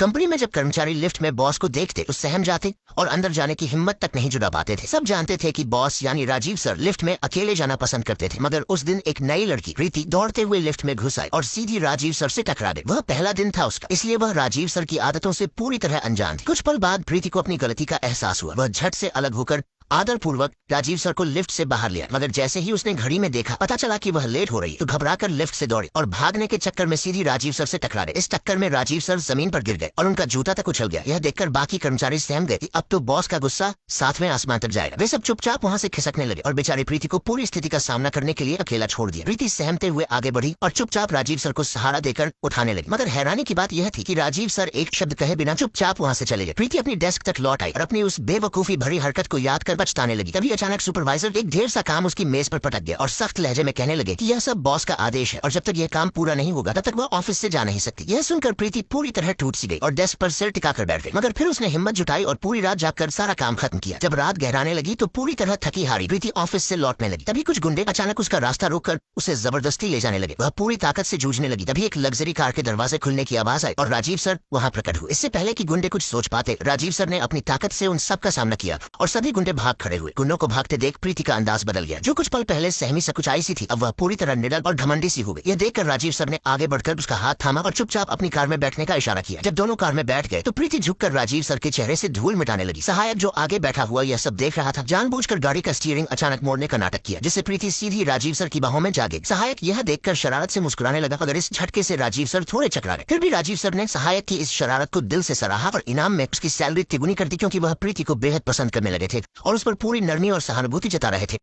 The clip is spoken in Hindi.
कंपनी में जब कर्मचारी लिफ्ट में बॉस को देखते तो सहम जाते और अंदर जाने की हिम्मत तक नहीं जुटा पाते थे। सब जानते थे कि बॉस यानी राजीव सर लिफ्ट में अकेले जाना पसंद करते थे, मगर उस दिन एक नई लड़की प्रीति दौड़ते हुए लिफ्ट में घुस आई और सीधी राजीव सर से टकरा गई। वह पहला दिन था उसका, इसलिए वह राजीव सर की आदतों से पूरी तरह अनजान थी। कुछ पल बाद प्रीति को अपनी गलती का एहसास हुआ। वह झट से अलग होकर आदर पूर्वक राजीव सर को लिफ्ट से बाहर लिया, मगर जैसे ही उसने घड़ी में देखा, पता चला कि वह लेट हो रही, तो घबराकर लिफ्ट से दौड़ी और भागने के चक्कर में सीधी राजीव सर से टकरा गए। इस टक्कर में राजीव सर जमीन पर गिर गए और उनका जूता तक उछल गया। यह देखकर बाकी कर्मचारी सहम गए कि अब तो बॉस का गुस्सा सातवें आसमान तक जाएगा। वे सब चुपचाप वहाँ से खिसकने लगे और बेचारी प्रीति को पूरी स्थिति का सामना करने के लिए अकेला छोड़ दिया। प्रीति सहमते हुए आगे बढ़ी और चुपचाप राजीव सर को सहारा देकर उठाने लगी, मगर हैरानी की बात यह थी कि राजीव सर एक शब्द कहे बिना चुपचाप वहाँ से चले गए। प्रीति अपनी डेस्क तक लौट आई और अपनी उस बेवकूफी भरी हरकत को याद कर पछताने लगी। तभी अचानक सुपरवाइजर एक ढेर सा काम उसकी मेज पर पटक गया और सख्त लहजे में कहने लगे कि यह सब बॉस का आदेश है और जब तक यह काम पूरा नहीं होगा तब तक वह ऑफिस से जा नहीं सकती। यह सुनकर प्रीति पूरी तरह टूट सी गई और डेस्क पर सिर टिकाकर बैठ गई, मगर फिर उसने हिम्मत जुटाई और पूरी रात जाकर सारा काम खत्म किया। जब रात गहराने लगी तो पूरी तरह थकी हारी प्रीति ऑफिस से लौटने लगी। तभी कुछ गुंडे अचानक उसका रास्ता रोककर उसे जबरदस्ती ले जाने लगे। वह पूरी ताकत से जूझने लगी। तभी एक लग्जरी कार के दरवाजे खुलने की आवाज आई और राजीव सर वहाँ प्रकट हुए। इससे पहले कि गुंडे कुछ सोच पाते, राजीव सर ने अपनी ताकत से उन सबका सामना किया और सभी गुंडे भाग खड़े हुए। गुंडों को भागते देख प्रीति का अंदाज बदल गया। जो कुछ पल पहले सहमी सकुचाई सी थी, अब वह पूरी तरह निडर और घमंडी सी हो गई। यह देखकर राजीव सर ने आगे बढ़कर उसका हाथ थामा और चुपचाप अपनी कार में बैठने का इशारा किया। जब दोनों कार में बैठ गए तो प्रीति झुककर राजीव सर के चेहरे से धूल मिटाने लगी। सहायक जो आगे बैठा हुआ यह सब देख रहा था, जानबूझकर गाड़ी का स्टीयरिंग अचानक मोड़ने का नाटक किया, जिससे प्रीति सीधी राजीव सर की बाहों में जा गई। सहायक यह देखकर शरारत से मुस्कुराने लगा, मगर इस झटके से राजीव सर थोड़े चकरा गए। फिर भी राजीव सर ने सहायक की इस शरारत को दिल से सराहा और इनाम में उसकी सैलरी तिगुनी कर दी, क्योंकि वह प्रीति को बेहद पसंद करने लगे थे और उस पर पूरी नरमी और सहानुभूति जता रहे थे।